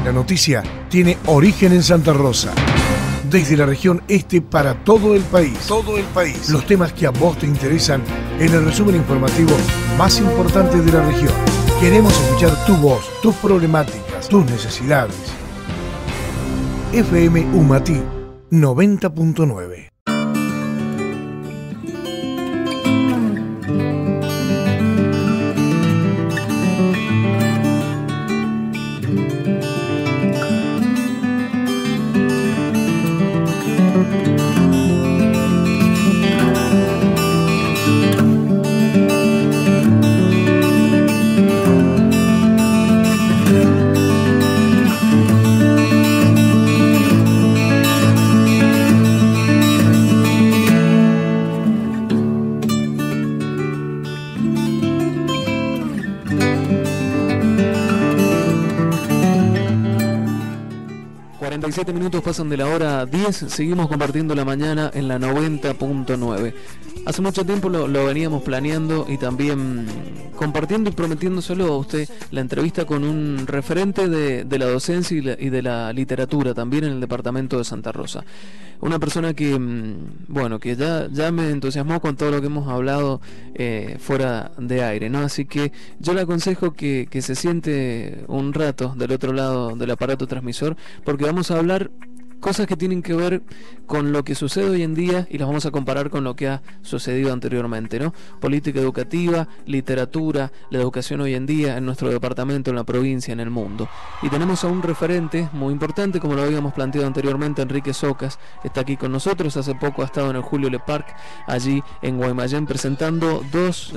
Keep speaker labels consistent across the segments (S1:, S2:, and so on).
S1: La noticia tiene origen en Santa Rosa. Desde la región este para todo el país. Los temas que a vos te interesan en el resumen informativo más importante de la región. Queremos escuchar tu voz, tus problemáticas, tus necesidades. FM Umatí 90.9.
S2: Minutos pasan de la hora 10, seguimos compartiendo la mañana en la 90.9. Hace mucho tiempo lo veníamos planeando y también compartiendo y prometiéndoselo a usted la entrevista con un referente de la docencia y de la literatura también en el departamento de Santa Rosa. Una persona que, bueno, que ya me entusiasmó con todo lo que hemos hablado fuera de aire, ¿no? Así que yo le aconsejo que se siente un rato del otro lado del aparato transmisor, porque vamos a hablar cosas que tienen que ver con lo que sucede hoy en día y las vamos a comparar con lo que ha sucedido anteriormente, ¿no? Política educativa, literatura, la educación hoy en día en nuestro departamento, en la provincia, en el mundo. Y tenemos a un referente muy importante, como lo habíamos planteado anteriormente. Enrique Socas está aquí con nosotros. Hace poco ha estado en el Julio Le Parc, allí en Guaymallén, presentando dos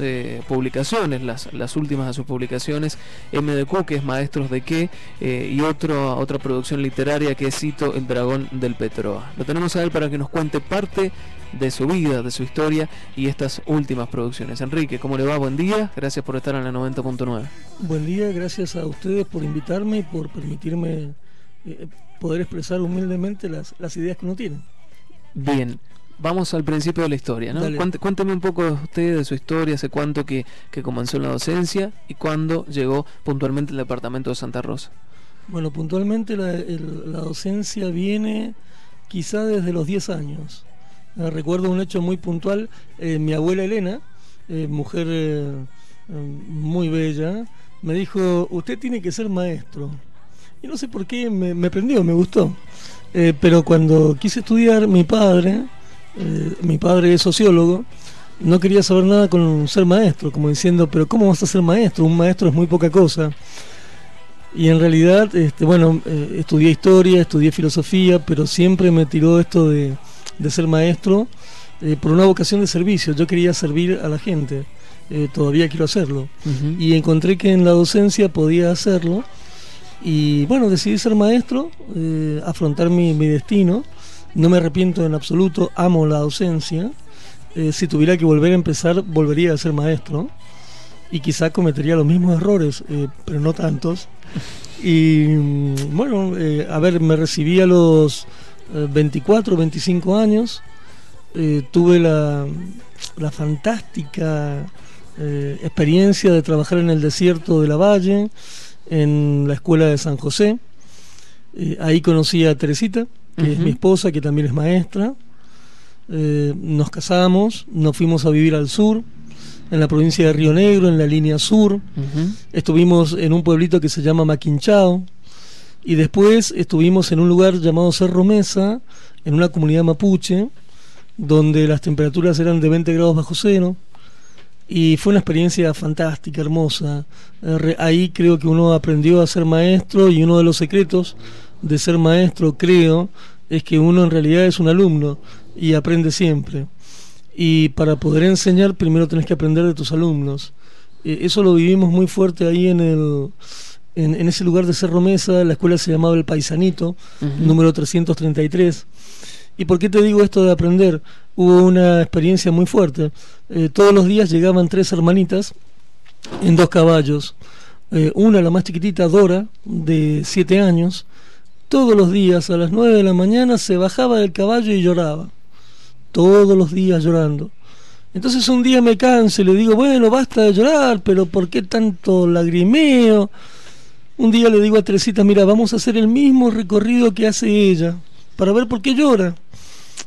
S2: publicaciones, las últimas de sus publicaciones, MDQ, que es Maestros de Qué, y otra producción literaria que es Cito, el Dragón del Petroa. Lo tenemos a él para que nos cuente parte de su vida, de su historia y estas últimas producciones. Enrique, ¿cómo le va? Buen día, gracias por estar en la 90.9.
S3: Buen día, gracias a ustedes por invitarme y por permitirme poder expresar humildemente las ideas que uno tiene.
S2: Bien, vamos al principio de la historia, ¿no? Cuénteme un poco de usted, de su historia, hace cuánto que comenzó en la docencia y cuándo llegó puntualmente al departamento de Santa Rosa.
S3: Bueno, puntualmente la docencia viene quizá desde los 10 años. Recuerdo un hecho muy puntual. Mi abuela Elena, mujer muy bella, me dijo: usted tiene que ser maestro. Y no sé por qué me prendió, me gustó. Pero cuando quise estudiar, mi padre es sociólogo, no quería saber nada con ser maestro, como diciendo: pero ¿cómo vas a ser maestro? Un maestro es muy poca cosa. Y en realidad, estudié historia, estudié filosofía, pero siempre me tiró esto de ser maestro por una vocación de servicio. Yo quería servir a la gente, todavía quiero hacerlo. Y encontré que en la docencia podía hacerlo. Y bueno, decidí ser maestro, afrontar mi destino. No me arrepiento en absoluto, amo la docencia. Si tuviera que volver a empezar, volvería a ser maestro. Y quizá cometería los mismos errores, pero no tantos. Y bueno, me recibí a los 24, 25 años. Tuve la fantástica experiencia de trabajar en el desierto de la Valle, en la escuela de San José. Ahí conocí a Teresita, que es mi esposa, que también es maestra. Nos casamos, nos fuimos a vivir al sur, en la provincia de Río Negro, en la línea sur. Estuvimos en un pueblito que se llama Maquinchao, y después estuvimos en un lugar llamado Cerro Mesa, en una comunidad mapuche, donde las temperaturas eran de 20 grados bajo cero, y fue una experiencia fantástica, hermosa. Ahí creo que uno aprendió a ser maestro, y uno de los secretos de ser maestro, creo, es que uno en realidad es un alumno y aprende siempre. Y para poder enseñar, primero tenés que aprender de tus alumnos. Eso lo vivimos muy fuerte ahí en ese lugar de Cerro Mesa. La escuela se llamaba El Paisanito, número 333. ¿Y por qué te digo esto de aprender? Hubo una experiencia muy fuerte. Todos los días llegaban 3 hermanitas en 2 caballos. Una, la más chiquitita, Dora, de 7 años. Todos los días a las 9 de la mañana se bajaba del caballo y lloraba. Todos los días llorando. Entonces un día me canso y le digo: bueno, basta de llorar, pero ¿por qué tanto lagrimeo? Un día le digo a Teresita, mira, vamos a hacer el mismo recorrido que hace ella, para ver por qué llora.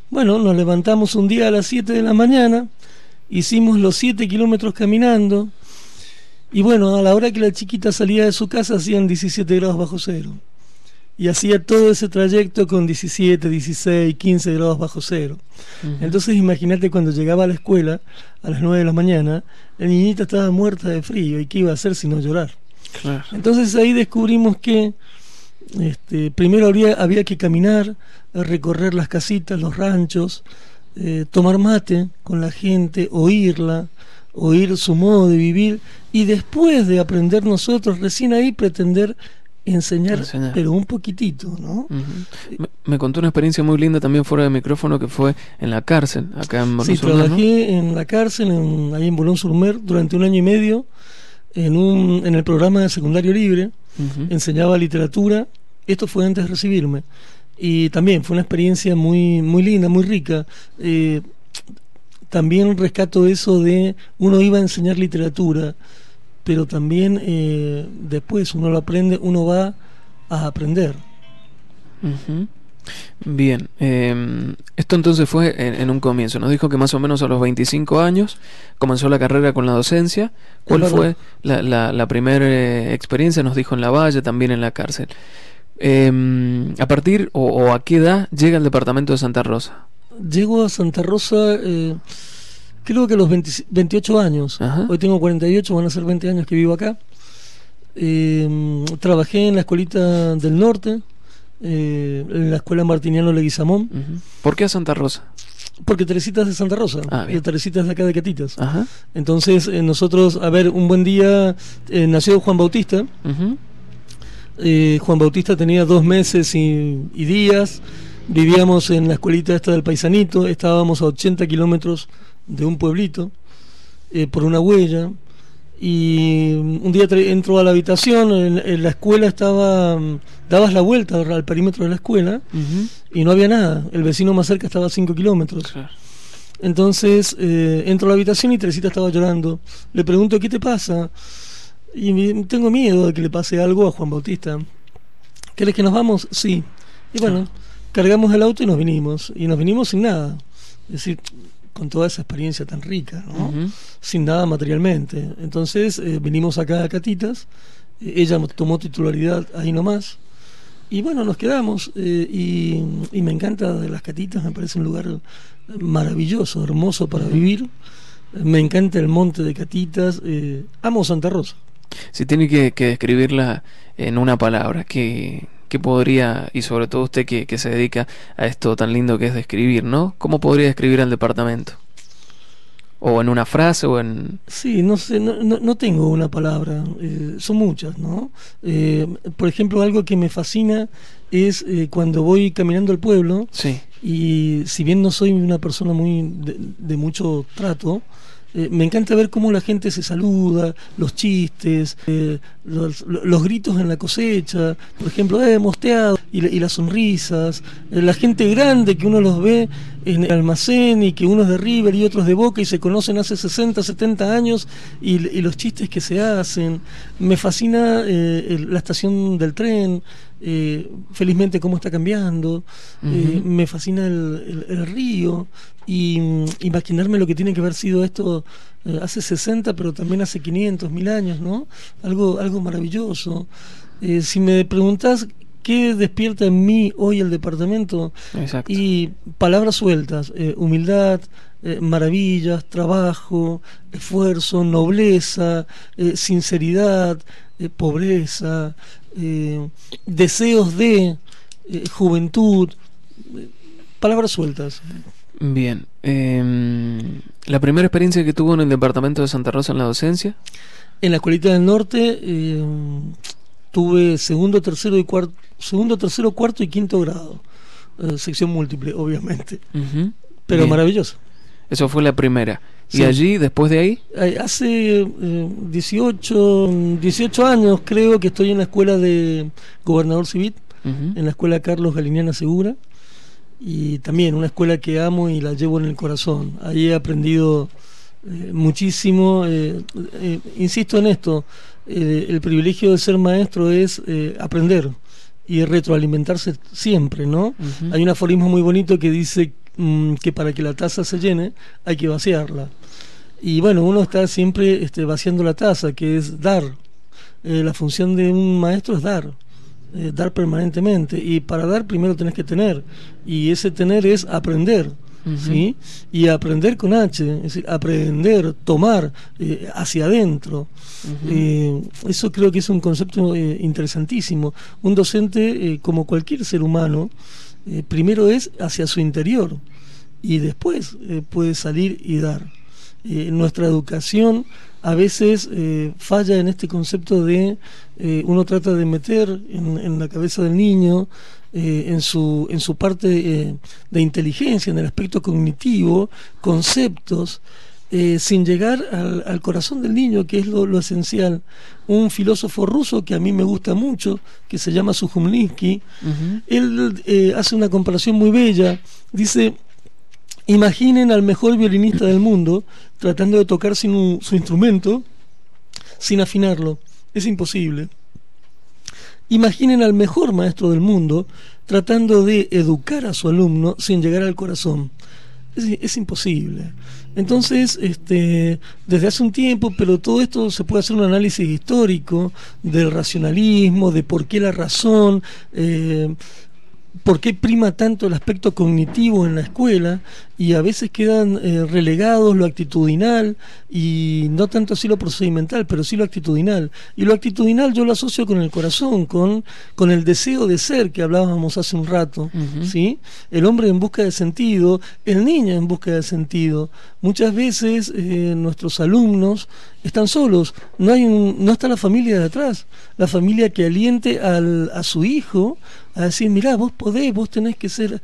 S3: Bueno, nos levantamos un día a las 7 de la mañana, hicimos los 7 kilómetros caminando, y bueno, a la hora que la chiquita salía de su casa hacían 17 grados bajo cero. Y hacía todo ese trayecto con 17, 16, 15 grados bajo cero. Entonces imagínate cuando llegaba a la escuela a las 9 de la mañana, la niñita estaba muerta de frío, y qué iba a hacer sino llorar.
S2: Claro.
S3: Entonces ahí descubrimos que primero había que caminar, recorrer las casitas, los ranchos, tomar mate con la gente, oírla, oír su modo de vivir, y después de aprender nosotros, recién ahí pretender enseñar. Pero un poquitito, ¿no?
S2: Me contó una experiencia muy linda también fuera de micrófono, que fue en la cárcel, acá en Boulogne-sur-Mer.
S3: Sí, trabajé en la cárcel, ahí en Boulogne-sur-Mer, durante 1 año y medio, en el programa de secundario libre. Enseñaba literatura. Esto fue antes de recibirme, y también fue una experiencia muy, muy linda, muy rica. También rescato eso de uno iba a enseñar literatura, pero también después uno lo aprende, uno va a aprender.
S2: Bien, esto entonces fue en un comienzo. Nos dijo que más o menos a los 25 años comenzó la carrera con la docencia. ¿Cuál fue la primera experiencia? Nos dijo en la Valle, también en la cárcel. ¿A partir o a qué edad llega al departamento de Santa Rosa?
S3: Llego a Santa Rosa creo que a los 28 años. Hoy tengo 48, van a ser 20 años que vivo acá. Trabajé en la escuelita del norte, en la escuela Martiniano Leguizamón.
S2: ¿Por qué a Santa Rosa?
S3: Porque Teresita es de Santa Rosa, Teresita es de acá de Catitas. Entonces nosotros, a ver, un buen día nació Juan Bautista. Juan Bautista tenía 2 meses y días. Vivíamos en la escuelita esta del Paisanito, estábamos a 80 kilómetros de un pueblito, por una huella. Y un día entro a la habitación, en la escuela dabas la vuelta al perímetro de la escuela, y no había nada. El vecino más cerca estaba a 5 kilómetros. Entonces entro a la habitación y Teresita estaba llorando. Le pregunto, ¿qué te pasa? Y tengo miedo de que le pase algo a Juan Bautista. ¿Querés que nos vamos? Sí. Y bueno, cargamos el auto y nos vinimos sin nada. Es decir, con toda esa experiencia tan rica, ¿no? Sin nada materialmente. Entonces vinimos acá a Catitas, ella tomó titularidad ahí nomás, y bueno, nos quedamos, y me encanta de las Catitas, me parece un lugar maravilloso, hermoso para vivir. Me encanta el monte de Catitas, amo Santa Rosa.
S2: Si tiene que describirla en una palabra, ¿qué podría, y sobre todo usted que se dedica a esto tan lindo que es describir, ¿no? ¿Cómo podría describir al departamento? ¿O en una frase o en...?
S3: Sí, no sé, no tengo una palabra, son muchas, ¿no? Por ejemplo, algo que me fascina es cuando voy caminando al pueblo, y si bien no soy una persona muy de mucho trato, me encanta ver cómo la gente se saluda, los chistes, los gritos en la cosecha, por ejemplo, mosteado, y las sonrisas, la gente grande que uno los ve en el almacén, y que uno es de River y otros de Boca y se conocen hace 60, 70 años, y los chistes que se hacen. Me fascina la estación del tren, felizmente cómo está cambiando. Me fascina el río, y imaginarme lo que tiene que haber sido esto hace 60, pero también hace 500, 1000 años, ¿no? Algo maravilloso. Si me preguntás qué despierta en mí hoy el departamento, y palabras sueltas: humildad, maravillas, trabajo, esfuerzo, nobleza, sinceridad, pobreza, deseos de juventud, palabras sueltas.
S2: Bien. ¿La primera experiencia que tuvo en el departamento de Santa Rosa en la docencia?
S3: En la escuelita del norte tuve segundo, tercero, cuarto y quinto grado, sección múltiple, obviamente. Pero bien, maravilloso.
S2: Eso fue la primera. ¿Y allí, después de ahí?
S3: Hace 18 años creo que estoy en la escuela de Gobernador Civit, en la escuela Carlos Galiniana Segura, y también una escuela que amo y la llevo en el corazón. Ahí he aprendido muchísimo. Insisto en esto, el privilegio de ser maestro es aprender y retroalimentarse siempre, ¿no? Hay un aforismo muy bonito que dice que para que la taza se llene hay que vaciarla. Y bueno, uno está siempre vaciando la taza, que es dar. La función de un maestro es dar permanentemente. Y para dar primero tenés que tener. Y ese tener es aprender. ¿Sí? Y aprender con H, es decir, aprender, tomar hacia adentro. Eso creo que es un concepto interesantísimo. Un docente, como cualquier ser humano, primero es hacia su interior y después puede salir y dar. Nuestra educación a veces falla en este concepto de uno trata de meter en la cabeza del niño, en su parte de inteligencia, en el aspecto cognitivo, conceptos, sin llegar al corazón del niño, que es lo esencial. Un filósofo ruso que a mí me gusta mucho, que se llama Sujumlinsky, él hace una comparación muy bella. Dice: imaginen al mejor violinista del mundo tratando de tocar su instrumento sin afinarlo. Es imposible. Imaginen al mejor maestro del mundo tratando de educar a su alumno sin llegar al corazón. Es imposible. Entonces, desde hace un tiempo, pero todo esto se puede hacer un análisis histórico del racionalismo, de por qué la razón, por qué prima tanto el aspecto cognitivo en la escuela, y a veces quedan relegados lo actitudinal, y no tanto así lo procedimental, pero sí lo actitudinal. Y lo actitudinal yo lo asocio con el corazón, con el deseo de ser que hablábamos hace un rato, ¿sí? El hombre en busca de sentido, el niño en busca de sentido. Muchas veces nuestros alumnos están solos, no está la familia de atrás, la familia que aliente a su hijo a decir: mirá, vos podés, vos tenés que ser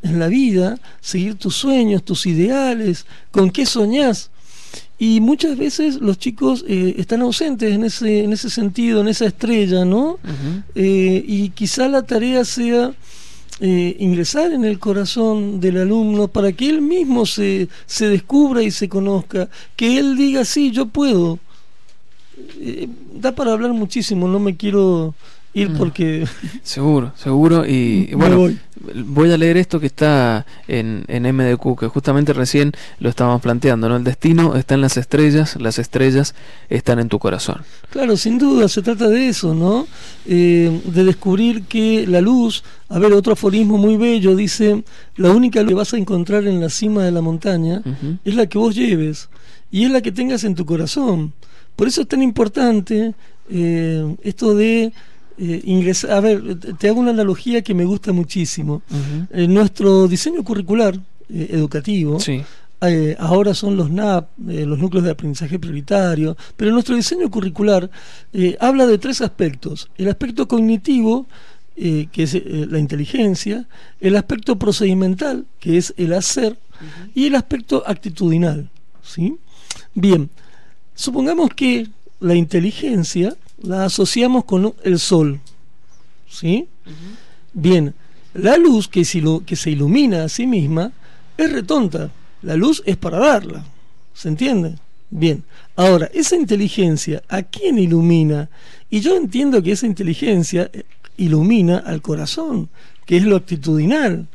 S3: en la vida, seguir tus sueños, tus ideales, con qué soñás. Y muchas veces los chicos están ausentes en ese sentido, en esa estrella, ¿no? Y quizá la tarea sea ingresar en el corazón del alumno para que él mismo se descubra y se conozca, que él diga: sí, yo puedo. Da para hablar muchísimo, no me quiero ir porque...
S2: Seguro. Y bueno, voy a leer esto que está en MDQ, que justamente recién lo estábamos planteando, ¿no? El destino está en las estrellas están en tu corazón.
S3: Claro, sin duda, se trata de eso, ¿no? De descubrir que la luz... A ver, otro aforismo muy bello dice: la única luz que vas a encontrar en la cima de la montaña es la que vos lleves, y es la que tengas en tu corazón. Por eso es tan importante esto de ingresar. A ver, te hago una analogía que me gusta muchísimo. Nuestro diseño curricular educativo, sí, ahora son los NAP, los núcleos de aprendizaje prioritario, pero nuestro diseño curricular habla de tres aspectos: el aspecto cognitivo, que es la inteligencia; el aspecto procedimental, que es el hacer; y el aspecto actitudinal, ¿sí? Bien, supongamos que la inteligencia la asociamos con el sol, ¿sí? Bien, la luz que se ilumina a sí misma es retonta. La luz es para darla, ¿se entiende? Bien, ahora, esa inteligencia, ¿a quién ilumina? Y yo entiendo que esa inteligencia ilumina al corazón, que es lo actitudinal.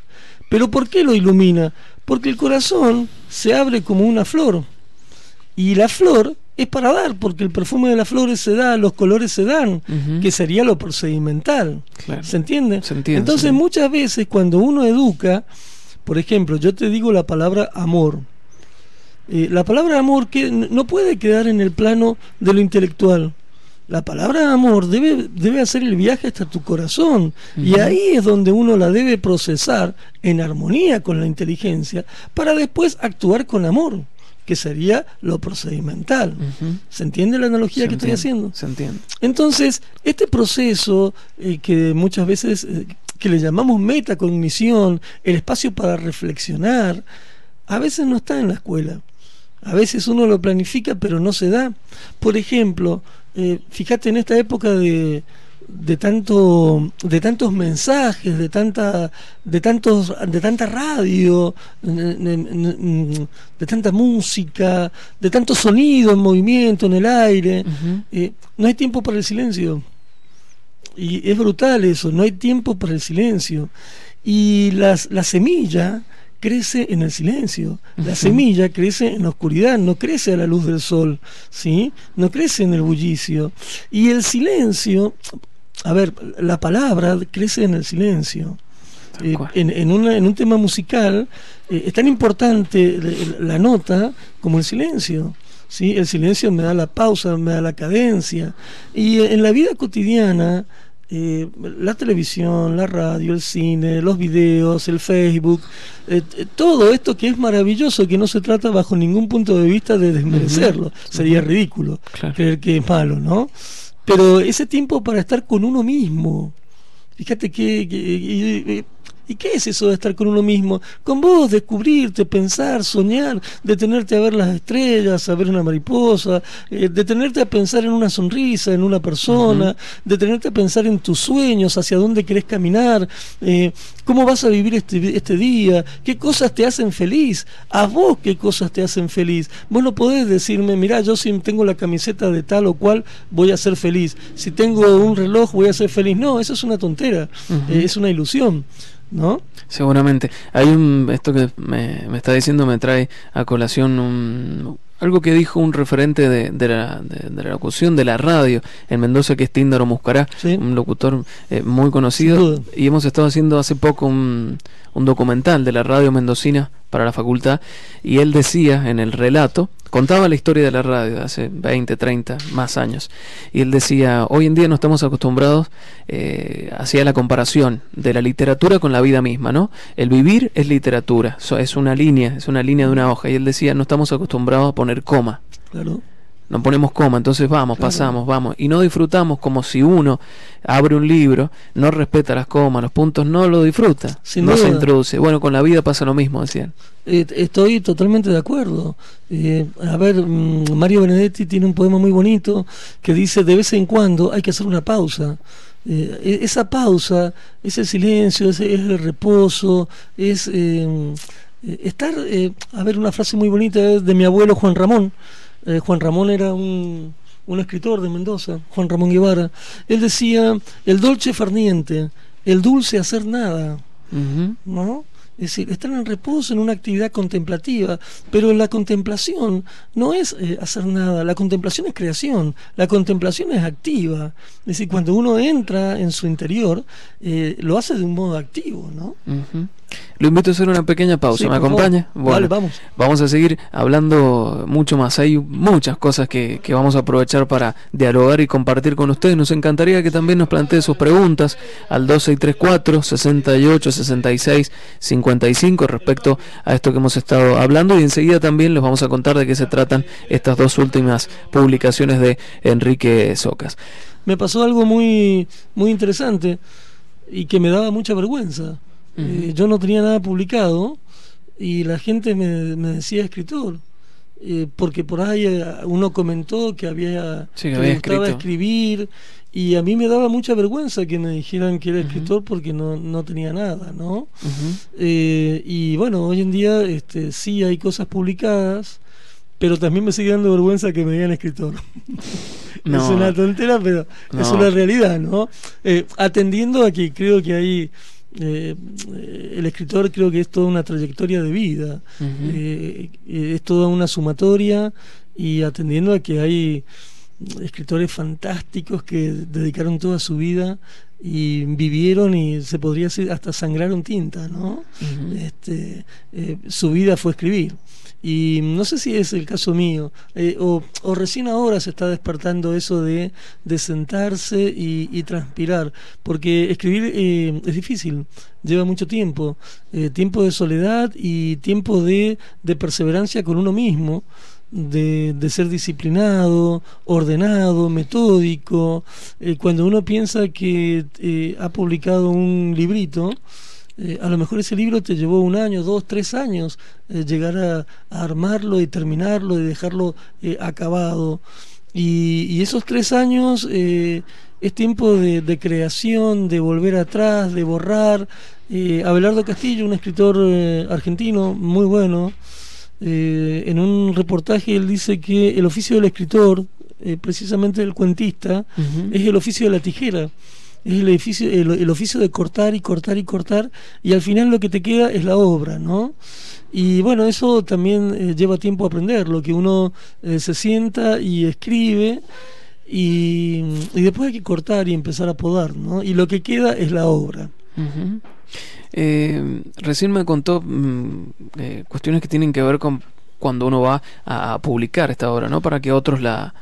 S3: ¿Pero por qué lo ilumina? Porque el corazón se abre como una flor, y la flor es para dar, porque el perfume de las flores se da, los colores se dan, que sería lo procedimental. Claro. ¿Se entiende? Se entiende. Entonces, muchas veces cuando uno educa, por ejemplo, yo te digo la palabra amor. La palabra amor que no puede quedar en el plano de lo intelectual. La palabra amor debe hacer el viaje hasta tu corazón, y ahí es donde uno la debe procesar en armonía con la inteligencia, para después actuar con amor, que sería lo procedimental. ¿Se entiende la analogía que estoy haciendo? Se entiende. Entonces, este proceso que muchas veces que le llamamos metacognición, el espacio para reflexionar, a veces no está en la escuela. A veces uno lo planifica, pero no se da. Por ejemplo, fíjate en esta época de de tantos mensajes, de tanta radio, de tanta música, de tanto sonido en movimiento en el aire. No hay tiempo para el silencio. Y es brutal eso, no hay tiempo para el silencio. Y la semilla crece en el silencio. La semilla crece en la oscuridad, no crece a la luz del sol, ¿sí? No crece en el bullicio. Y el silencio, a ver, la palabra crece en el silencio. En un tema musical es tan importante la nota como el silencio, ¿sí? El silencio me da la pausa, me da la cadencia. Y en la vida cotidiana, la televisión, la radio, el cine, los videos, el Facebook, todo esto que es maravilloso, que no se trata bajo ningún punto de vista de desmerecerlo, sería ridículo creer que es malo, ¿no? Pero ese tiempo para estar con uno mismo, fíjate ¿y qué es eso de estar con uno mismo? Con vos, descubrirte, pensar, soñar, detenerte a ver las estrellas, a ver una mariposa, detenerte a pensar en una sonrisa, en una persona, detenerte a pensar en tus sueños, hacia dónde querés caminar, cómo vas a vivir este día, qué cosas te hacen feliz, a vos qué cosas te hacen feliz. Vos no podés decirme, mirá, yo si tengo la camiseta de tal o cual voy a ser feliz, si tengo un reloj voy a ser feliz. No, eso es una tontera, es una ilusión, ¿no?
S2: Seguramente. Esto que me está diciendo me trae a colación algo que dijo un referente de la locución de la radio en Mendoza, que es Tíndaro Muscará, un locutor muy conocido, y hemos estado haciendo hace poco un documental de la radio mendocina para la facultad, y él decía en el relato, contaba la historia de la radio de hace 20, 30 más años, y él decía, hoy en día no estamos acostumbrados, hacía la comparación de la literatura con la vida misma, ¿no? El vivir es literatura, es una línea de una hoja, y él decía, no estamos acostumbrados a poner coma.
S3: Claro.
S2: No ponemos coma, entonces vamos, pasamos, vamos, y no disfrutamos, como si uno abre un libro, no respeta las comas, los puntos, no lo disfruta, no se introduce. Bueno, con la vida pasa lo mismo, decían.
S3: Estoy totalmente de acuerdo. A ver, Mario Benedetti tiene un poema muy bonito que dice, de vez en cuando hay que hacer una pausa. Esa pausa es el silencio, es el reposo, es estar, a ver, una frase muy bonita de mi abuelo Juan Ramón. Juan Ramón era un escritor de Mendoza, Juan Ramón Guevara. Él decía, el dolce far niente, el dulce hacer nada, ¿no? Es decir, estar en reposo, en una actividad contemplativa, pero la contemplación no es hacer nada, la contemplación es creación, la contemplación es activa, es decir, cuando uno entra en su interior, lo hace de un modo activo, ¿no?
S2: Lo invito a hacer una pequeña pausa, ¿me acompaña?
S3: Bueno, vale,
S2: vamos a seguir hablando mucho más. Hay muchas cosas que vamos a aprovechar para dialogar y compartir con ustedes. Nos encantaría que también nos plantee sus preguntas al 2634-6866-55 respecto a esto que hemos estado hablando, y enseguida también les vamos a contar de qué se tratan estas dos últimas publicaciones de Enrique Socas.
S3: Me pasó algo muy, muy interesante y que me daba mucha vergüenza. Yo no tenía nada publicado y la gente me decía escritor, porque por ahí uno comentó que le gustaba escribir, y a mí me daba mucha vergüenza que me dijeran que era escritor porque no tenía nada, ¿no? Y bueno, hoy en día sí hay cosas publicadas, pero también me sigue dando vergüenza que me digan escritor. Es una tontera, pero es una realidad, ¿no? Atendiendo a que creo que hay el escritor, creo que es toda una trayectoria de vida, es toda una sumatoria, y atendiendo a que hay escritores fantásticos que dedicaron toda su vida y vivieron, y se podría decir hasta sangraron tinta, ¿no? Su vida fue escribir. Y no sé si es el caso mío, o recién ahora se está despertando eso de sentarse y transpirar, porque escribir es difícil, lleva mucho tiempo, tiempo de soledad y tiempo de perseverancia con uno mismo, de ser disciplinado, ordenado, metódico. Cuando uno piensa que ha publicado un librito, a lo mejor ese libro te llevó 1 año, 2, 3 años llegar a armarlo y terminarlo y dejarlo acabado, y esos 3 años es tiempo de creación, de volver atrás, de borrar. Abelardo Castillo, un escritor argentino muy bueno, en un reportaje él dice que el oficio del escritor, precisamente del cuentista, es el oficio de la tijera. Es el oficio de cortar y cortar y cortar, y al final lo que te queda es la obra, ¿no? Y bueno, eso también lleva tiempo a aprender, lo que uno se sienta y escribe, y después hay que cortar y empezar a podar, ¿no? Y lo que queda es la obra.
S2: Recién me contó cuestiones que tienen que ver con cuando uno va a publicar esta obra, ¿no? Para que otros la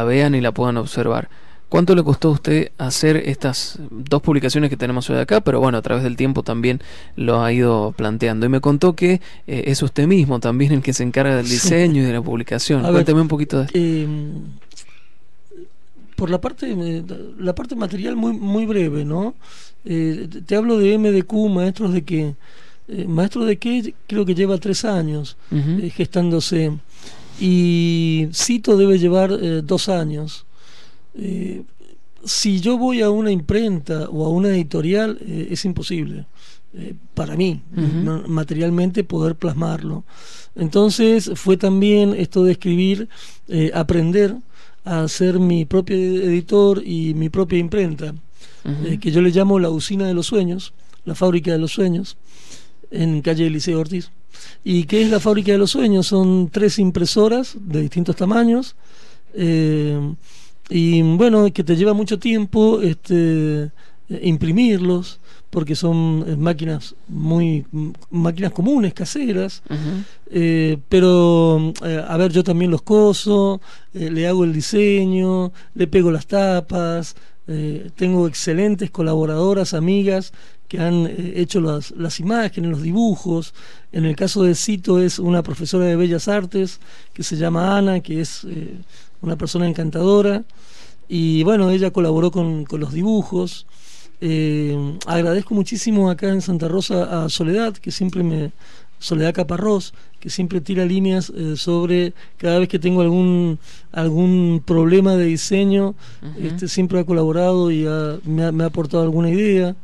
S2: vean y la puedan observar. ¿Cuánto le costó a usted hacer estas 2 publicaciones que tenemos hoy acá? Pero bueno, a través del tiempo también lo ha ido planteando. Y me contó que es usted mismo también el que se encarga del diseño y de la publicación. Cuénteme un poquito de esto.
S3: Por la parte material muy breve, ¿no? Te hablo de MDQ, Maestros de Qué. Maestros de Qué creo que lleva 3 años gestándose. Y Cito debe llevar 2 años. Si yo voy a una imprenta o a una editorial, es imposible para mí materialmente poder plasmarlo. Entonces fue también esto de escribir, aprender a ser mi propio editor y mi propia imprenta, que yo le llamo la usina de los sueños, la fábrica de los sueños, en calle Eliseo Ortiz. ¿Y qué es la fábrica de los sueños? Son 3 impresoras de distintos tamaños, y bueno, que te lleva mucho tiempo imprimirlos, porque son máquinas comunes, caseras. Pero a ver, yo también los coso, le hago el diseño, le pego las tapas, tengo excelentes colaboradoras, amigas que han hecho las imágenes, los dibujos. En el caso de Cito es una profesora de Bellas Artes que se llama Ana, que es una persona encantadora, y bueno, ella colaboró con los dibujos. Agradezco muchísimo acá en Santa Rosa a Soledad, Soledad Caparrós, que siempre tira líneas sobre cada vez que tengo algún problema de diseño. Siempre ha colaborado y me ha aportado alguna idea.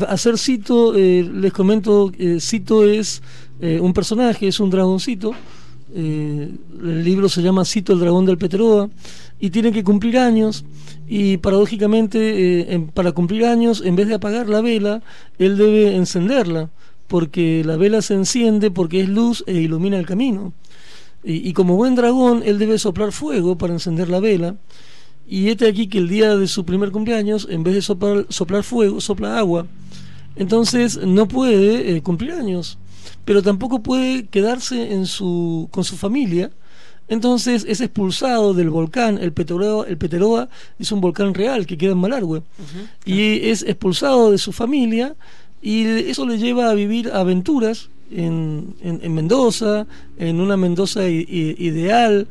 S3: Hacer Cito, les comento, Cito es un personaje, es un dragoncito. El libro se llama Cito, el dragón del Peteroa, y tiene que cumplir años, y paradójicamente para cumplir años, en vez de apagar la vela, él debe encenderla, porque la vela se enciende porque es luz e ilumina el camino, y como buen dragón él debe soplar fuego para encender la vela. Y aquí que el día de su primer cumpleaños, en vez de soplar fuego, sopla agua. Entonces no puede cumplir años, pero tampoco puede quedarse con su familia. Entonces es expulsado del volcán. El Peteroa es un volcán real que queda en Malargüe, y es expulsado de su familia, y eso le lleva a vivir aventuras en Mendoza, en una Mendoza ideal.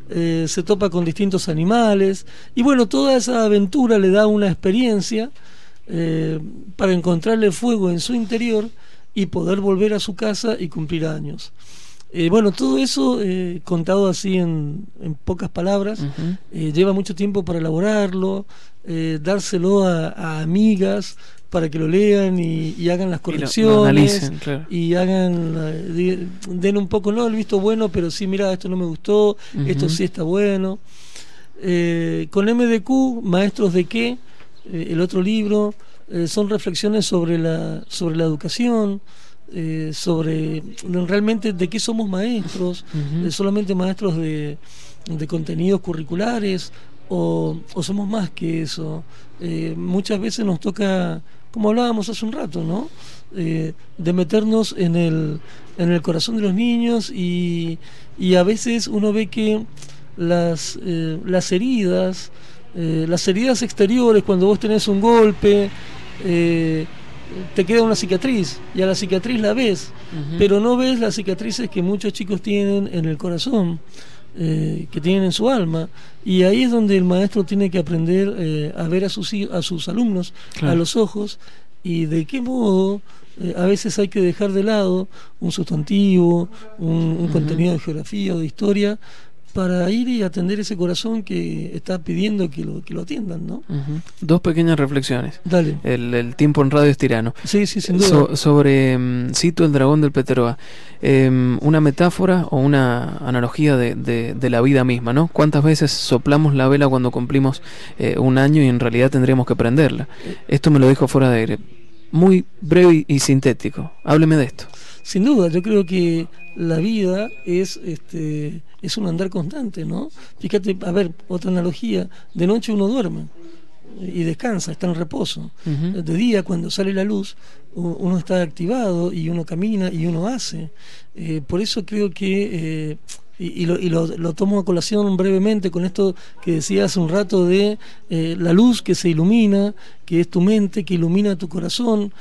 S3: Se topa con distintos animales, y bueno, toda esa aventura le da una experiencia para encontrarle fuego en su interior y poder volver a su casa y cumplir años. Bueno, todo eso contado así en pocas palabras, lleva mucho tiempo para elaborarlo, dárselo a amigas para que lo lean y hagan las correcciones,
S2: lo analicen, claro.
S3: Y den un poco, no el visto bueno, pero sí, mira, esto no me gustó, esto sí está bueno. Con MDQ, Maestros de Qué, el otro libro, son reflexiones sobre la educación, sobre realmente de qué somos maestros, solamente maestros de contenidos curriculares, o somos más que eso. Muchas veces nos toca, como hablábamos hace un rato, ¿no? De meternos en el corazón de los niños, y a veces uno ve que las heridas exteriores, cuando vos tenés un golpe, te queda una cicatriz, y a la cicatriz la ves, pero no ves las cicatrices que muchos chicos tienen en el corazón, que tienen en su alma, y ahí es donde el maestro tiene que aprender a ver a sus alumnos, claro, a los ojos, y de qué modo a veces hay que dejar de lado un sustantivo, un contenido de geografía o de historia, para ir y atender ese corazón que está pidiendo que lo atiendan, ¿no?
S2: Dos pequeñas reflexiones.
S3: Dale.
S2: El tiempo en radio es tirano.
S3: Sí, sí, sin duda.
S2: Sobre Cito el dragón del Peteroa, una metáfora o una analogía de la vida misma, ¿no? ¿Cuántas veces soplamos la vela cuando cumplimos un año y en realidad tendríamos que prenderla? Esto me lo dijo fuera de aire. Muy breve y sintético. Hábleme de esto.
S3: Sin duda, yo creo que la vida es un andar constante, ¿no? Fíjate, a ver, otra analogía, de noche uno duerme y descansa, está en reposo. De día, cuando sale la luz, uno está activado y uno camina y uno hace. Por eso creo que... lo tomo a colación brevemente con esto que decía hace un rato de la luz que se ilumina, que es tu mente, que ilumina tu corazón,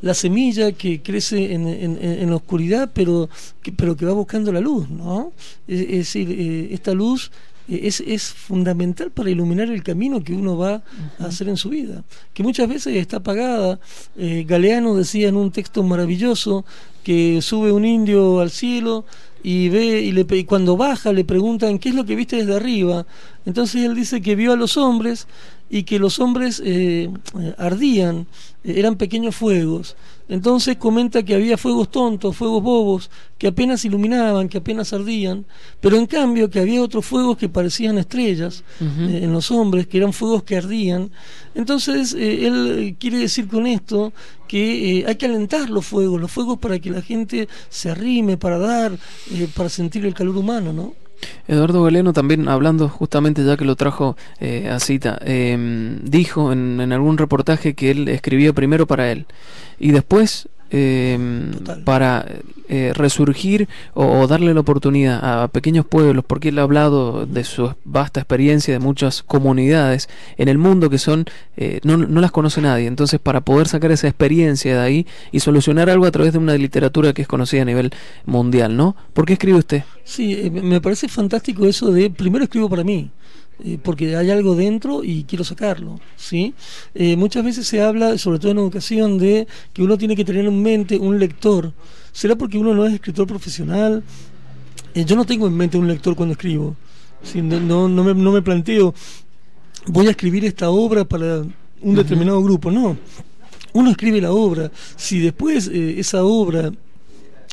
S3: la semilla que crece en la oscuridad, pero que va buscando la luz, ¿no? Es decir, esta luz es fundamental para iluminar el camino que uno va a hacer en su vida, que muchas veces está apagada. Galeano decía en un texto maravilloso que sube un indio al cielo y ve y cuando baja le preguntan ¿qué es lo que viste desde arriba? Entonces él dice que vio a los hombres y que los hombres ardían, eran pequeños fuegos. Entonces comenta que había fuegos tontos, fuegos bobos, que apenas iluminaban, que apenas ardían, pero en cambio que había otros fuegos que parecían estrellas en los hombres, que eran fuegos que ardían. Entonces él quiere decir con esto que hay que alentar los fuegos para que la gente se arrime, para dar, para sentir el calor humano, ¿no?
S2: Eduardo Galeano, también hablando justamente, ya que lo trajo a cita, dijo en algún reportaje que él escribía primero para él y después para resurgir o darle la oportunidad a pequeños pueblos, porque él ha hablado de su vasta experiencia de muchas comunidades en el mundo que son no las conoce nadie. Entonces, para poder sacar esa experiencia de ahí y solucionar algo a través de una literatura que es conocida a nivel mundial, ¿no? ¿Por qué escribe usted?
S3: Sí, me parece fantástico eso de primero escribo para mí, porque hay algo dentro y quiero sacarlo, ¿sí? Muchas veces se habla, sobre todo en educación, de que uno tiene que tener en mente un lector. ¿Será porque uno no es escritor profesional? Yo no tengo en mente un lector cuando escribo, ¿sí? No me planteo voy a escribir esta obra para un determinado grupo, no. Uno escribe la obra. Si después esa obra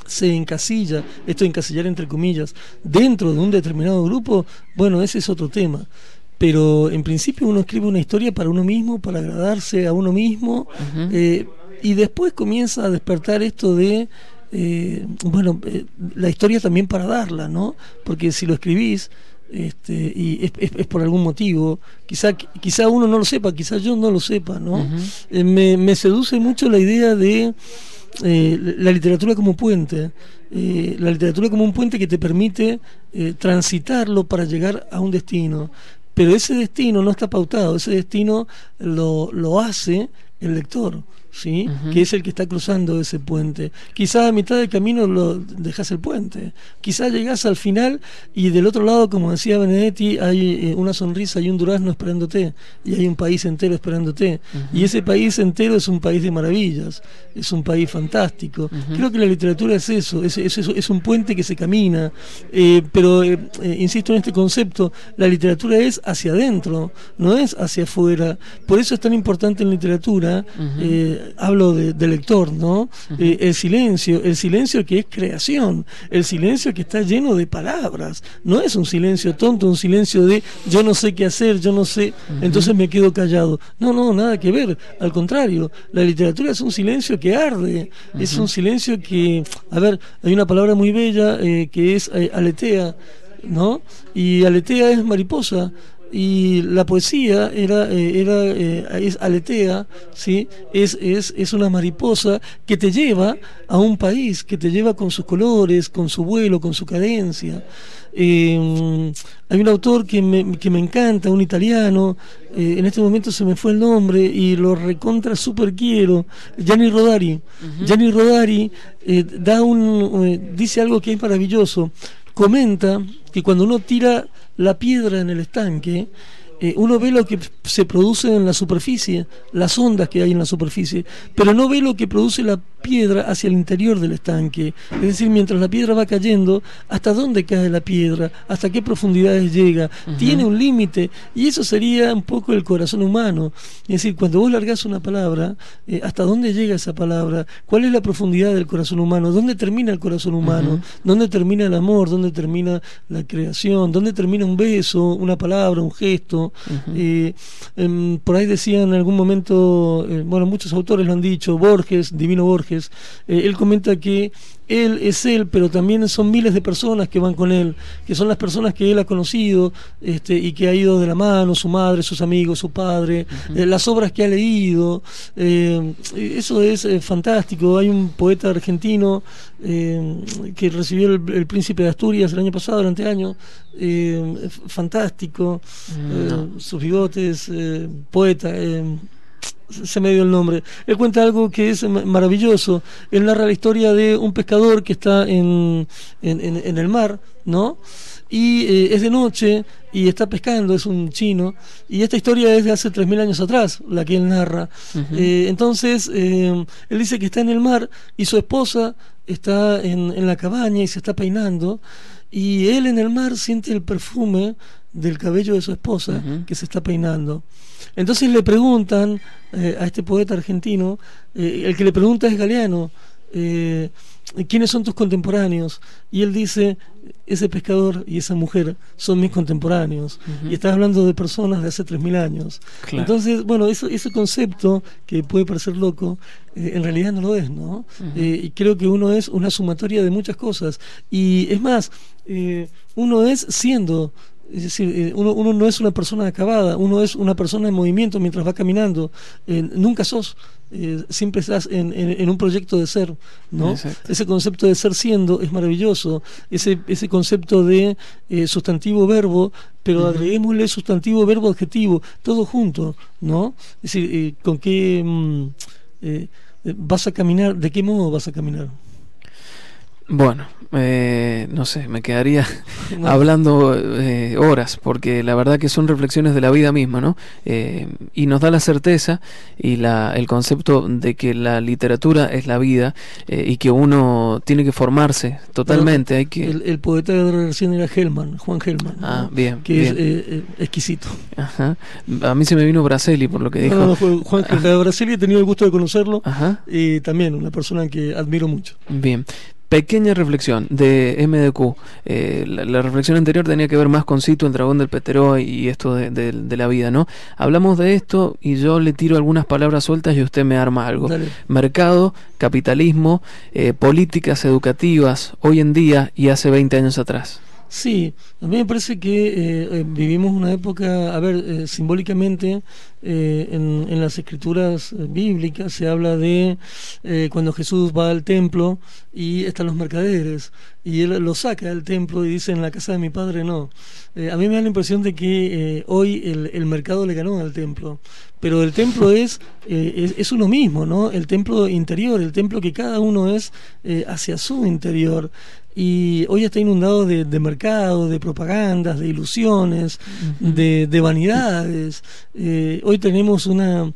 S3: se encasilla, esto de encasillar entre comillas, dentro de un determinado grupo, bueno, ese es otro tema. Pero en principio uno escribe una historia para uno mismo, para agradarse a uno mismo, y después comienza a despertar esto de, la historia también para darla, ¿no? Porque si lo escribís, y es por algún motivo, quizá uno no lo sepa, quizá yo no lo sepa, ¿no? Me seduce mucho la idea de la literatura como puente, la literatura como un puente que te permite transitarlo para llegar a un destino, pero ese destino no está pautado, ese destino lo hace el lector, ¿sí? Que es el que está cruzando ese puente. Quizás a mitad del camino lo dejas el puente, quizás llegás al final y del otro lado, como decía Benedetti, hay una sonrisa y un durazno esperándote, y hay un país entero esperándote, y ese país entero es un país de maravillas, es un país fantástico. Creo que la literatura es eso, es un puente que se camina, pero insisto en este concepto, la literatura es hacia adentro, no es hacia afuera. Por eso es tan importante en literatura, hablo de lector, ¿no? El silencio que es creación, el silencio que está lleno de palabras, no es un silencio tonto, un silencio de yo no sé qué hacer, yo no sé, entonces me quedo callado. No, nada que ver, al contrario, la literatura es un silencio que arde, es un silencio que, a ver, hay una palabra muy bella que es aletea, ¿no? Y aletea es mariposa. Y la poesía es aletea, ¿sí? Es una mariposa que te lleva a un país, que te lleva con sus colores, con su vuelo, con su cadencia. Hay un autor que me encanta, un italiano, en este momento se me fue el nombre y lo recontra super quiero, Gianni Rodari. Gianni Rodari dice algo que es maravilloso. Comenta que cuando uno tira la piedra en el estanque, uno ve lo que se produce en la superficie, las ondas que hay en la superficie, pero no ve lo que produce la piedra hacia el interior del estanque. Es decir, mientras la piedra va cayendo, hasta dónde cae la piedra, hasta qué profundidades llega, tiene un límite, y eso sería un poco el corazón humano. Es decir, cuando vos largás una palabra, hasta dónde llega esa palabra, cuál es la profundidad del corazón humano, dónde termina el corazón humano, dónde termina el amor, dónde termina la creación, dónde termina un beso, una palabra, un gesto. Por ahí decían en algún momento, bueno, muchos autores lo han dicho, Borges, Divino Borges, él comenta que él es él, pero también son miles de personas que van con él, que son las personas que él ha conocido, y que ha ido de la mano, su madre, sus amigos, su padre, las obras que ha leído. Eso es fantástico. Hay un poeta argentino que recibió el Príncipe de Asturias el año pasado, el anteaño, fantástico, sus bigotes, poeta, se me dio el nombre. Él cuenta algo que es maravilloso. Él narra la historia de un pescador que está en el mar, ¿no? Y es de noche y está pescando, es un chino, y esta historia es de hace 3000 años atrás, la que él narra. Entonces él dice que está en el mar y su esposa está en la cabaña y se está peinando, y él en el mar siente el perfume del cabello de su esposa que se está peinando. Entonces le preguntan a este poeta argentino, el que le pregunta es Galeano, ¿quiénes son tus contemporáneos? Y él dice, ese pescador y esa mujer son mis contemporáneos. Y estás hablando de personas de hace 3000 años. Claro. Entonces, bueno, ese concepto que puede parecer loco, en realidad no lo es, ¿no? Y creo que uno es una sumatoria de muchas cosas. Y es más, uno es siendo... Es decir, uno no es una persona acabada, uno es una persona en movimiento mientras va caminando. Nunca sos, siempre estás en un proyecto de ser, ¿no? Exacto. Ese concepto de ser siendo es maravilloso. Ese concepto de sustantivo verbo, pero agreguémosle sustantivo verbo adjetivo, todo junto, ¿no? Es decir, ¿con qué vas a caminar? ¿De qué modo vas a caminar?
S2: Bueno, no sé, me quedaría hablando horas, porque la verdad que son reflexiones de la vida misma, ¿no? Y nos da la certeza y el concepto de que la literatura es la vida, y que uno tiene que formarse totalmente. Hay que... el
S3: poeta de recién era Hellman, Juan Hellman, ¿no?
S2: Bien,
S3: que
S2: bien.
S3: Es exquisito.
S2: Ajá. A mí se me vino Braselli por lo que dijo.
S3: No, Juan Hellman, Braselli, he tenido el gusto de conocerlo. Y también una persona que admiro mucho.
S2: Bien. Pequeña reflexión de MDQ. La reflexión anterior tenía que ver más con Cito, el dragón del Peteró y esto de la vida, ¿no? Hablamos de esto y yo le tiro algunas palabras sueltas y usted me arma algo.
S3: Dale.
S2: Mercado, capitalismo, políticas educativas hoy en día y hace 20 años atrás.
S3: Sí, a mí me parece que vivimos una época, a ver, simbólicamente en las escrituras bíblicas se habla de cuando Jesús va al templo y están los mercaderes y él lo saca del templo y dice, en la casa de mi padre no. A mí me da la impresión de que hoy el mercado le ganó al templo, pero el templo es uno mismo, ¿no? El templo interior, el templo que cada uno es hacia su interior. Y hoy está inundado de mercado, de propagandas, de ilusiones, de vanidades. Hoy tenemos una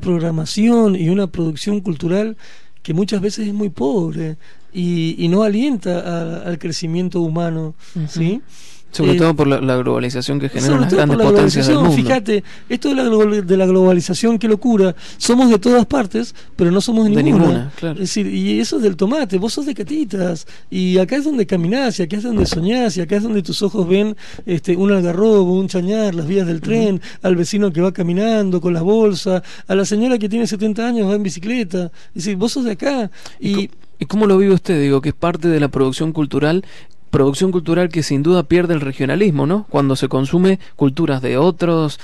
S3: programación y una producción cultural que muchas veces es muy pobre y no alienta al crecimiento humano, ¿sí?
S2: Sobre todo por la globalización que generan las grandes potencias del mundo.
S3: Fíjate, esto de la globalización, qué locura. Somos de todas partes, pero no somos de ninguna.
S2: Claro.
S3: Es decir, y eso es del tomate, vos sos de Catitas, y acá es donde caminás, y acá es donde soñás, y acá es donde tus ojos ven un algarrobo, un chañar, las vías del tren, al vecino que va caminando con la bolsa, a la señora que tiene 70 años va en bicicleta. Es decir, vos sos de acá.
S2: ¿Y cómo lo vive usted? Digo, que es parte de la producción cultural que sin duda pierde el regionalismo, ¿no? Cuando se consume culturas de otras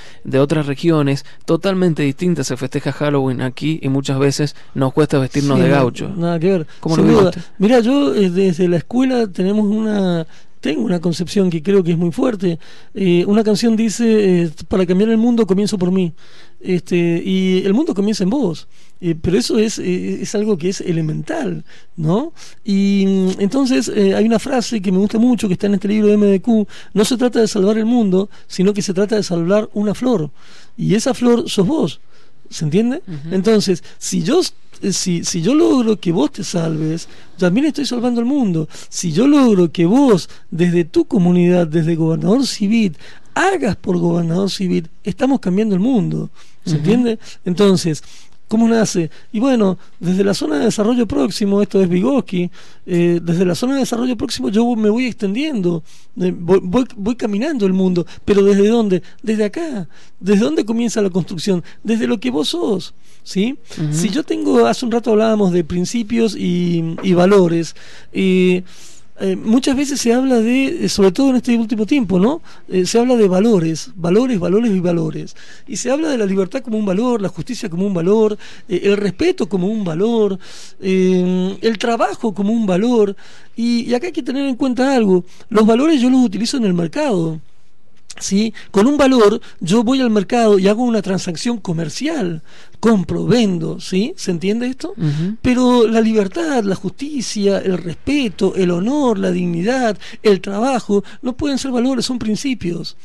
S2: regiones totalmente distintas. Se festeja Halloween aquí y muchas veces nos cuesta vestirnos de gaucho.
S3: Nada que ver.
S2: ¿Cómo lo vive usted?
S3: Mira, yo desde la escuela tengo una concepción que creo que es muy fuerte. Una canción dice, para cambiar el mundo comienzo por mí. y el mundo comienza en vos. Pero eso es algo que es elemental, ¿no? Y entonces hay una frase que me gusta mucho, que está en este libro de MDQ: no se trata de salvar el mundo, sino que se trata de salvar una flor, y esa flor sos vos. ¿Se entiende? Entonces, si yo logro que vos te salves, también estoy salvando el mundo. Si yo logro que vos, desde tu comunidad, desde Gobernador Civit, hagas por Gobernador Civit, estamos cambiando el mundo. ¿Se entiende? Entonces, ¿cómo nace? Y bueno, desde la zona de desarrollo próximo, esto es Vygotsky, desde la zona de desarrollo próximo yo me voy extendiendo, voy caminando el mundo. ¿Pero desde dónde? Desde acá. ¿Desde dónde comienza la construcción? Desde lo que vos sos, ¿sí? Si yo tengo, hace un rato hablábamos de principios y valores, muchas veces se habla de, sobre todo en este último tiempo, ¿no? Se habla de valores, y se habla de la libertad como un valor, la justicia como un valor, el respeto como un valor, el trabajo como un valor, y acá hay que tener en cuenta algo: los valores yo los utilizo en el mercado, ¿sí? Con un valor yo voy al mercado y hago una transacción comercial, compro, vendo, ¿sí? ¿Se entiende esto? Pero la libertad, la justicia, el respeto, el honor, la dignidad, el trabajo, no pueden ser valores, son principios.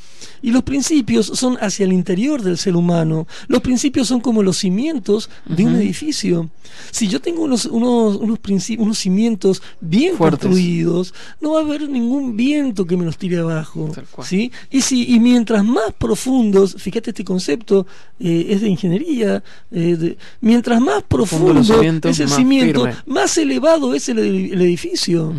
S3: Y los principios son hacia el interior del ser humano. Los principios son como los cimientos de un edificio. Si yo tengo unos cimientos bien fuertes, construidos, no va a haber ningún viento que me los tire abajo, ¿sí? Y mientras más profundos, fíjate, este concepto es de ingeniería, mientras más profundo es el cimiento, más elevado es el edificio.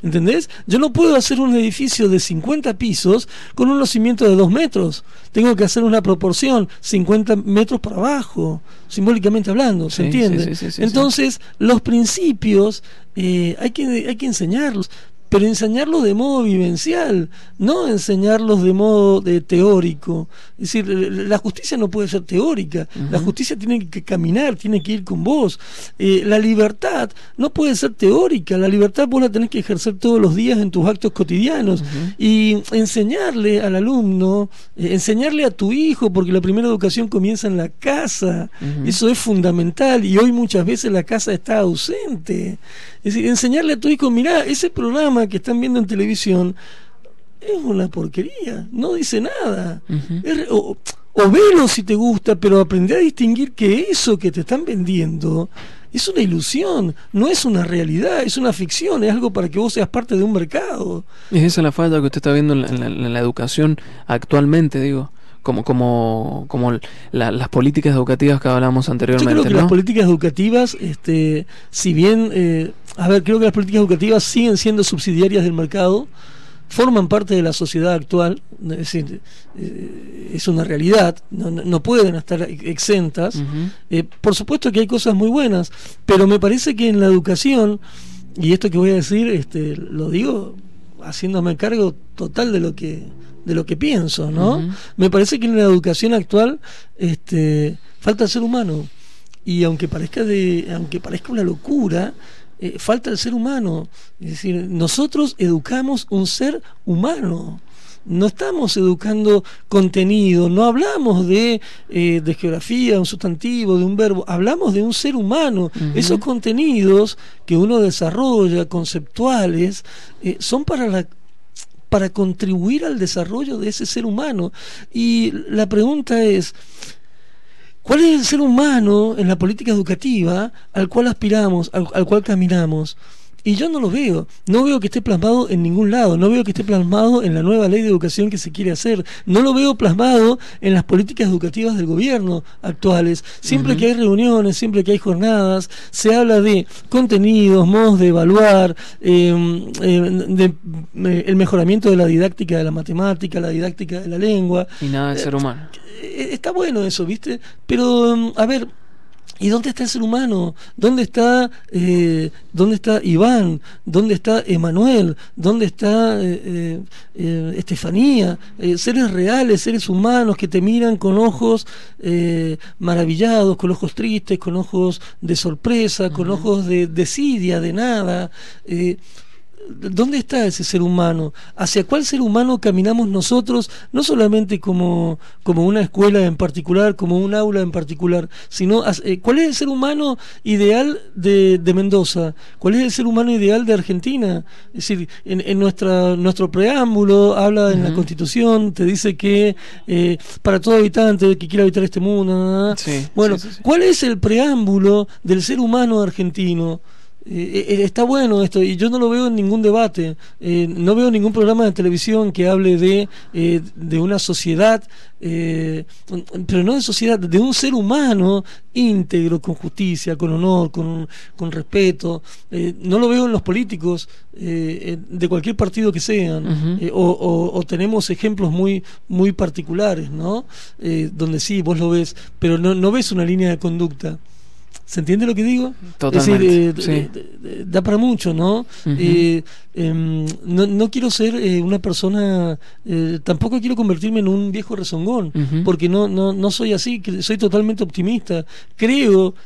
S3: ¿Entendés? Yo no puedo hacer un edificio de 50 pisos con unos cimientos de 2 metros. Tengo que hacer una proporción 50 metros para abajo, simbólicamente hablando, ¿se entiende? Entonces, los principios hay que enseñarlos, pero enseñarlos de modo vivencial, no enseñarlos de modo teórico. Es decir, la justicia no puede ser teórica, la justicia tiene que caminar, tiene que ir con vos. La libertad no puede ser teórica, la libertad vos la tenés que ejercer todos los días en tus actos cotidianos. Y enseñarle al alumno, enseñarle a tu hijo, porque la primera educación comienza en la casa, eso es fundamental, y hoy muchas veces la casa está ausente. Es decir, enseñarle a tu hijo: mirá, ese programa que están viendo en televisión es una porquería, no dice nada. O velo si te gusta, pero aprende a distinguir que eso que te están vendiendo es una ilusión, no es una realidad, es una ficción, es algo para que vos seas parte de un mercado.
S2: Es esa la falla que usted está viendo en la educación actualmente, digo. Como las políticas educativas que hablábamos anteriormente.
S3: Yo creo que
S2: ¿no?
S3: las políticas educativas, si bien, creo que las políticas educativas siguen siendo subsidiarias del mercado, forman parte de la sociedad actual, es decir, es una realidad, no pueden estar exentas. Por supuesto que hay cosas muy buenas, pero me parece que en la educación, y esto que voy a decir, lo digo haciéndome cargo total de lo que pienso, ¿no? Me parece que en la educación actual falta el ser humano, y aunque parezca una locura, falta el ser humano. Es decir, nosotros educamos un ser humano, no estamos educando contenido, no hablamos de geografía, un sustantivo, de un verbo, hablamos de un ser humano. Esos contenidos que uno desarrolla, conceptuales, son para contribuir al desarrollo de ese ser humano. Y la pregunta es: ¿cuál es el ser humano en la política educativa al cual aspiramos, al cual caminamos? Y yo no lo veo, no veo que esté plasmado en ningún lado, no veo que esté plasmado en la nueva ley de educación que se quiere hacer, no lo veo plasmado en las políticas educativas del gobierno actuales. Siempre que hay reuniones, siempre que hay jornadas, se habla de contenidos, modos de evaluar, el mejoramiento de la didáctica de la matemática, la didáctica de la lengua.
S2: Y nada de ser humano.
S3: Está bueno eso, ¿viste? Pero, a ver, ¿y dónde está el ser humano? ¿Dónde está Iván? ¿Dónde está Emanuel? ¿Dónde está Estefanía? Seres reales, seres humanos que te miran con ojos maravillados, con ojos tristes, con ojos de sorpresa, con ojos de desidia, de nada. ¿dónde está ese ser humano? ¿Hacia cuál ser humano caminamos nosotros? No solamente como una escuela en particular, como un aula en particular, sino ¿cuál es el ser humano ideal de Mendoza? ¿Cuál es el ser humano ideal de Argentina? Es decir, en nuestro preámbulo habla en la Constitución, te dice que para todo habitante que quiera habitar este mundo, bueno, ¿cuál es el preámbulo del ser humano argentino? Está bueno esto, y yo no lo veo en ningún debate, no veo ningún programa de televisión que hable de una sociedad, pero no de sociedad, de un ser humano íntegro, con justicia, con honor, con respeto. No lo veo en los políticos de cualquier partido que sean, o tenemos ejemplos muy particulares, ¿no? Donde sí, vos lo ves, pero no ves una línea de conducta. ¿Se entiende lo que digo?
S2: Totalmente.
S3: Es decir, da para mucho, ¿no? No quiero ser una persona, tampoco quiero convertirme en un viejo rezongón, porque no soy así, soy totalmente optimista.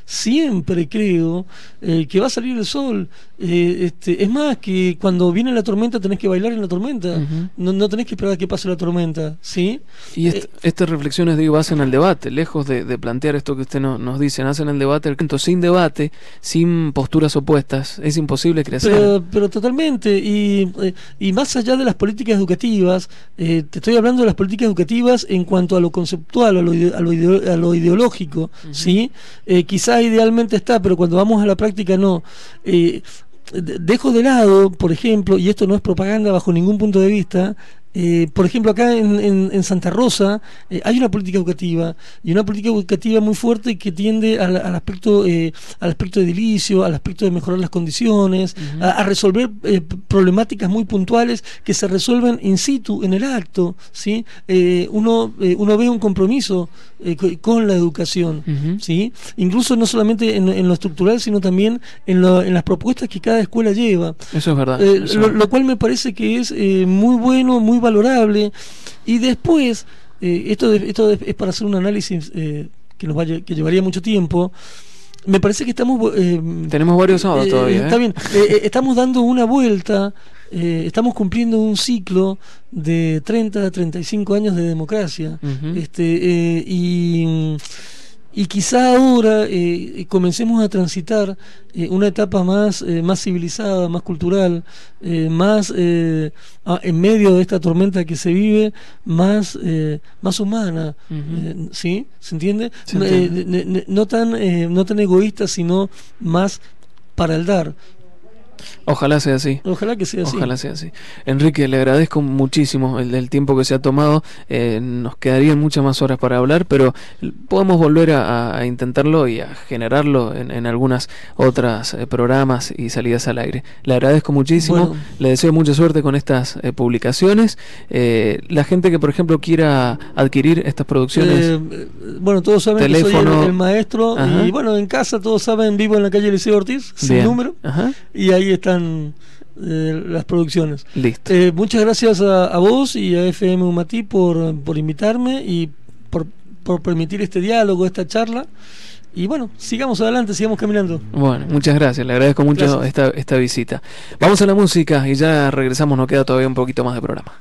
S3: Siempre creo que va a salir el sol. Es más, que cuando viene la tormenta tenés que bailar en la tormenta, no tenés que esperar a que pase la tormenta, ¿sí?
S2: Y estas reflexiones, digo, hacen el debate, lejos de plantear esto que usted nos dicen, hacen el debate, sin debate, sin posturas opuestas, es imposible crecer.
S3: Pero totalmente, y más allá de las políticas educativas, te estoy hablando de las políticas educativas en cuanto a lo conceptual, a lo ideológico, ¿sí? Quizás idealmente está, pero cuando vamos a la práctica no. Dejo de lado, por ejemplo, y esto no es propaganda bajo ningún punto de vista, por ejemplo, acá en Santa Rosa hay una política educativa, y una política educativa muy fuerte que tiende al aspecto edilicio, al aspecto de mejorar las condiciones, a resolver problemáticas muy puntuales que se resuelven in situ, en el acto, ¿sí? Uno ve un compromiso con la educación, ¿sí? Incluso no solamente en lo estructural, sino también en las propuestas que cada escuela lleva.
S2: Eso es verdad.
S3: Lo cual me parece que es muy bueno, muy valorable. Y después, esto es para hacer un análisis que llevaría mucho tiempo. Me parece que estamos...
S2: tenemos varios sábados todavía.
S3: Está bien. Estamos dando una vuelta, estamos cumpliendo un ciclo de 30 a 35 años de democracia. Y quizá ahora comencemos a transitar una etapa más civilizada, más cultural, más en medio de esta tormenta que se vive, más humana, ¿sí? ¿Se entiende? No tan egoísta, sino más para el dar.
S2: Ojalá sea así.
S3: Ojalá que sea así.
S2: Ojalá sea así. Enrique, le agradezco muchísimo el tiempo que se ha tomado. Nos quedarían muchas más horas para hablar, pero podemos volver a intentarlo y a generarlo en algunas otras programas y salidas al aire. Le agradezco muchísimo. Bueno, le deseo mucha suerte con estas publicaciones. La gente que, por ejemplo, quiera adquirir estas producciones.
S3: Bueno, todos saben
S2: teléfono,
S3: que soy el maestro. Y bueno, en casa todos saben, vivo en la calle Liceo Ortiz, sin número. Y ahí están las producciones.
S2: Listo.
S3: Muchas gracias a vos y a FM Umatí por invitarme y por permitir este diálogo, esta charla. Y bueno, sigamos adelante, sigamos caminando.
S2: Bueno, muchas gracias, le agradezco mucho esta visita. Vamos a la música y ya regresamos, nos queda todavía un poquito más de programa.